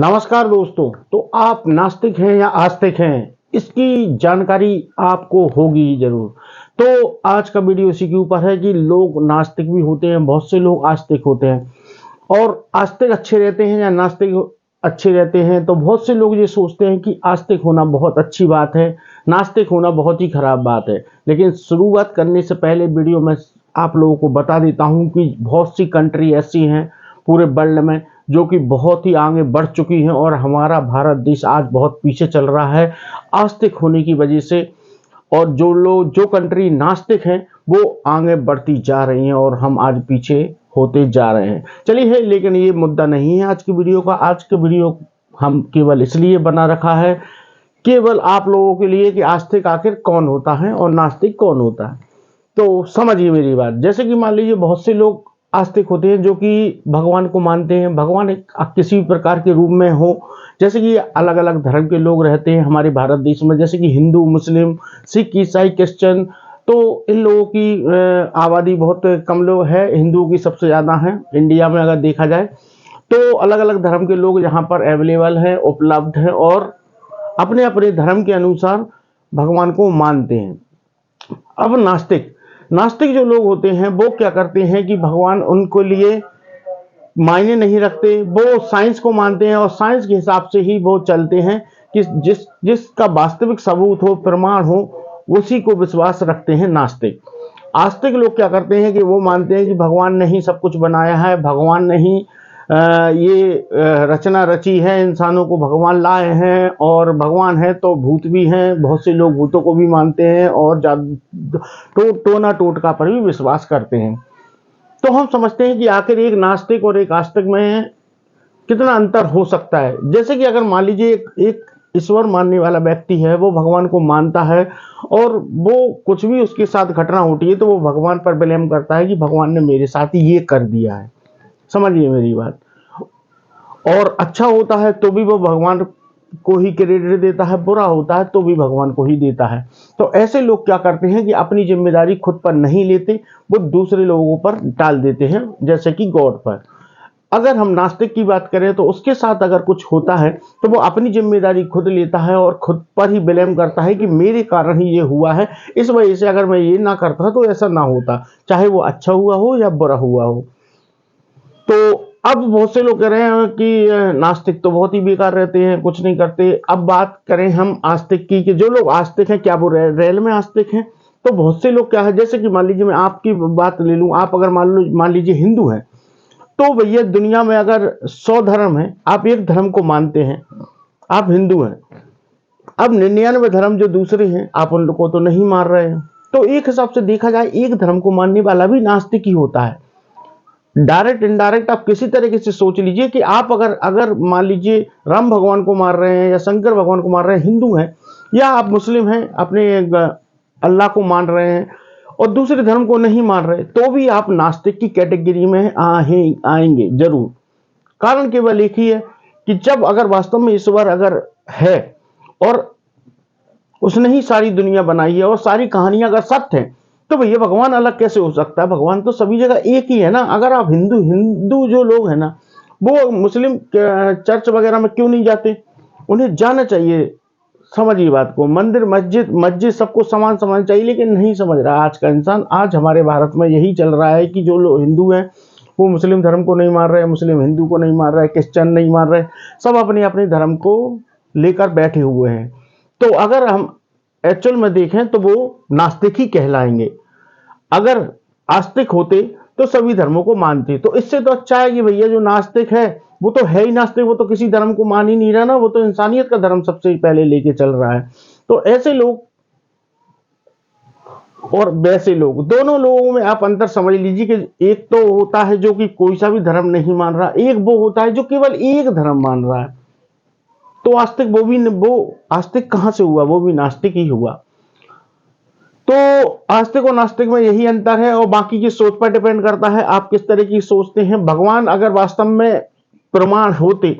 नमस्कार दोस्तों। तो आप नास्तिक हैं या आस्तिक हैं, इसकी जानकारी आपको होगी ही जरूर। तो आज का वीडियो इसी के ऊपर है कि लोग नास्तिक भी होते हैं, बहुत से लोग आस्तिक होते हैं। और आस्तिक अच्छे रहते हैं या नास्तिक अच्छे रहते हैं, तो बहुत से लोग ये सोचते हैं कि आस्तिक होना बहुत अच्छी बात है, नास्तिक होना बहुत ही खराब बात है। लेकिन शुरुआत करने से पहले वीडियो में आप लोगों को बता देता हूं कि बहुत सी कंट्री ऐसी हैं पूरे वर्ल्ड में जो कि बहुत ही आगे बढ़ चुकी हैं, और हमारा भारत देश आज बहुत पीछे चल रहा है आस्तिक होने की वजह से। और जो कंट्री नास्तिक हैं वो आगे बढ़ती जा रही हैं और हम आज पीछे होते जा रहे हैं। चलिए, लेकिन ये मुद्दा नहीं है आज की वीडियो का। आज की वीडियो हम केवल इसलिए बना रखा है, केवल आप लोगों के लिए, कि आस्तिक आखिर कौन होता है और नास्तिक कौन होता है। तो समझिए मेरी बात। जैसे कि मान लीजिए बहुत से लोग आस्तिक होते हैं जो कि भगवान को मानते हैं, भगवान एक किसी भी प्रकार के रूप में हो। जैसे कि अलग अलग धर्म के लोग रहते हैं हमारे भारत देश में, जैसे कि हिंदू, मुस्लिम, सिख, ईसाई, क्रिश्चियन। तो इन लोगों की आबादी बहुत कम लोग है, हिंदुओं की सबसे ज़्यादा है इंडिया में अगर देखा जाए। तो अलग अलग धर्म के लोग यहाँ पर अवेलेबल हैं, उपलब्ध हैं, और अपने अपने धर्म के अनुसार भगवान को मानते हैं। अब नास्तिक नास्तिक जो लोग होते हैं वो क्या करते हैं कि भगवान उनके लिए मायने नहीं रखते, वो साइंस को मानते हैं और साइंस के हिसाब से ही वो चलते हैं कि जिसका वास्तविक सबूत हो, प्रमाण हो, उसी को विश्वास रखते हैं नास्तिक। आस्तिक लोग क्या करते हैं कि वो मानते हैं कि भगवान ने ही सब कुछ बनाया है, भगवान ने ही रचना रची है, इंसानों को भगवान लाए हैं, और भगवान है तो भूत भी हैं, बहुत से लोग भूतों को भी मानते हैं, और टोना टोटका पर भी विश्वास करते हैं। तो हम समझते हैं कि आखिर एक नास्तिक और एक आस्तिक में कितना अंतर हो सकता है। जैसे कि अगर मान लीजिए एक ईश्वर मानने वाला व्यक्ति है, वो भगवान को मानता है, और वो कुछ भी उसके साथ घटना होती है तो वो भगवान पर ब्लेम करता है कि भगवान ने मेरे साथ ये कर दिया है। समझिए मेरी बात। और अच्छा होता है तो भी वो भगवान को ही क्रेडिट देता है, बुरा होता है तो भी भगवान को ही देता है। तो ऐसे लोग क्या करते हैं कि अपनी जिम्मेदारी खुद पर नहीं लेते, वो दूसरे लोगों पर डाल देते हैं, जैसे कि गॉड पर। अगर हम नास्तिक की बात करें तो उसके साथ अगर कुछ होता है तो वो अपनी जिम्मेदारी खुद लेता है और खुद पर ही ब्लेम करता है कि मेरे कारण ही ये हुआ है, इस वजह से अगर मैं ये ना करता तो ऐसा ना होता, चाहे वो अच्छा हुआ हो या बुरा हुआ हो। तो अब बहुत से लोग कह रहे हैं कि नास्तिक तो बहुत ही बेकार रहते हैं, कुछ नहीं करते। अब बात करें हम आस्तिक की, कि जो लोग आस्तिक हैं क्या वो रियल में आस्तिक हैं? तो बहुत से लोग क्या है, जैसे कि मान लीजिए मैं आपकी बात ले लूं, आप अगर मान लीजिए हिंदू हैं, तो भैया दुनिया में अगर 100 धर्म है, आप एक धर्म को मानते हैं, आप हिंदू हैं। अब 99 धर्म जो दूसरे हैं आप उन लोगों को तो नहीं मान रहे हैं। तो एक हिसाब से देखा जाए एक धर्म को मानने वाला भी नास्तिक ही होता है। डायरेक्ट इनडायरेक्ट आप किसी तरीके से सोच लीजिए कि आप अगर अगर मान लीजिए राम भगवान को मार रहे हैं या शंकर भगवान को मार रहे हैं, हिंदू हैं, या आप मुस्लिम हैं, अपने अल्लाह को मान रहे हैं और दूसरे धर्म को नहीं मान रहे, तो भी आप नास्तिक की कैटेगरी में आएंगे जरूर। कारण केवल एक ही है कि जब अगर वास्तव में ईश्वर अगर है और उसने ही सारी दुनिया बनाई है और सारी कहानियां अगर सत्य है, तो भैया भगवान अलग कैसे हो सकता है? भगवान तो सभी जगह एक ही है ना। अगर आप हिंदू हिंदू जो लोग हैं ना, वो मुस्लिम चर्च वगैरह में क्यों नहीं जाते? उन्हें जाना चाहिए। समझिए बात को। मंदिर, मस्जिद मस्जिद सबको समान समझना चाहिए, लेकिन नहीं समझ रहा आज का इंसान। आज हमारे भारत में यही चल रहा है कि जो लोग हिंदू हैं वो मुस्लिम धर्म को नहीं मान रहे, मुस्लिम हिंदू को नहीं मान रहे, क्रिश्चियन नहीं मान रहे, सब अपने अपने धर्म को लेकर बैठे हुए हैं। तो अगर हम एक्चुअल में देखें तो वो नास्तिक ही कहलाएंगे। अगर आस्तिक होते तो सभी धर्मों को मानते। तो इससे तो अच्छा है कि भैया जो नास्तिक है वो तो है ही नास्तिक, वो तो किसी धर्म को मान ही नहीं रहा ना, वो तो इंसानियत का धर्म सबसे पहले लेके चल रहा है। तो ऐसे लोग और वैसे लोग, दोनों लोगों में आप अंतर समझ लीजिए कि एक तो होता है जो कि कोई सा भी धर्म नहीं मान रहा, एक वो होता है जो केवल एक धर्म मान रहा है। तो आस्तिक वो आस्तिक कहां से हुआ? वो भी नास्तिक ही हुआ। तो आस्तिक और नास्तिक में यही अंतर है, और बाकी की सोच पर डिपेंड करता है आप किस तरह की सोचते हैं। भगवान अगर वास्तव में प्रमाण होते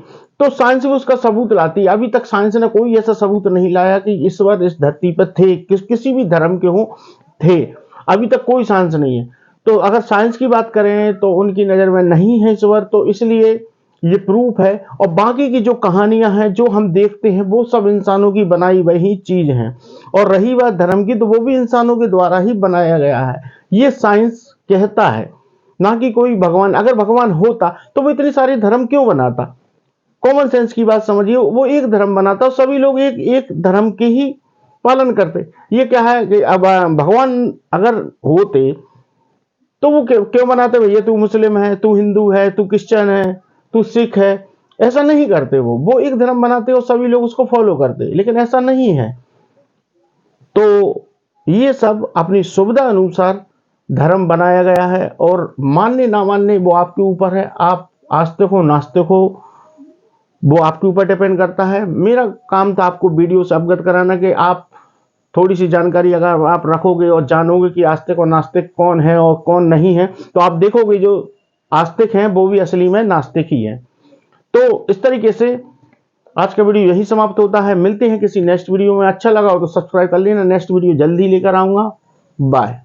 तो साइंस भी उसका सबूत लाती। अभी तक साइंस ने कोई ऐसा सबूत नहीं लाया कि ईश्वर इस धरती पर थे, किसी भी धर्म के हो थे। अभी तक कोई साइंस नहीं है। तो अगर साइंस की बात करें तो उनकी नजर में नहीं है ईश्वर, तो इसलिए ये प्रूफ है। और बाकी की जो कहानियां हैं जो हम देखते हैं वो सब इंसानों की बनाई वही चीज हैं। और रही बात धर्म की, तो वो भी इंसानों के द्वारा ही बनाया गया है, ये साइंस कहता है, ना कि कोई भगवान। अगर भगवान होता तो वो इतनी सारी धर्म क्यों बनाता? कॉमन सेंस की बात समझिए, वो एक धर्म बनाता और सभी लोग एक एक धर्म के ही पालन करते। ये क्या है कि अब भगवान अगर होते तो वो क्यों बनाते? भैया तू मुस्लिम है, तू हिंदू है, तू क्रिश्चियन है, तू सिख है, ऐसा नहीं करते। वो एक धर्म बनाते और सभी लोग उसको फॉलो करते, लेकिन ऐसा नहीं है। तो ये सब अपनी सुविधा अनुसार धर्म बनाया गया है, और मानने ना मानने वो आपके ऊपर है। आप आस्तिक हो नास्तिक हो वो आपके ऊपर डिपेंड करता है। मेरा काम था आपको वीडियो से अवगत कराना कि आप थोड़ी सी जानकारी अगर आप रखोगे और जानोगे कि आस्तिक और नास्तिक कौन है और कौन नहीं है, तो आप देखोगे जो आस्तिक हैं वो भी असली में नास्तिक ही हैं। तो इस तरीके से आज का वीडियो यही समाप्त होता है। मिलते हैं किसी नेक्स्ट वीडियो में। अच्छा लगा हो तो सब्सक्राइब कर लेना, नेक्स्ट वीडियो जल्दी लेकर आऊंगा। बाय।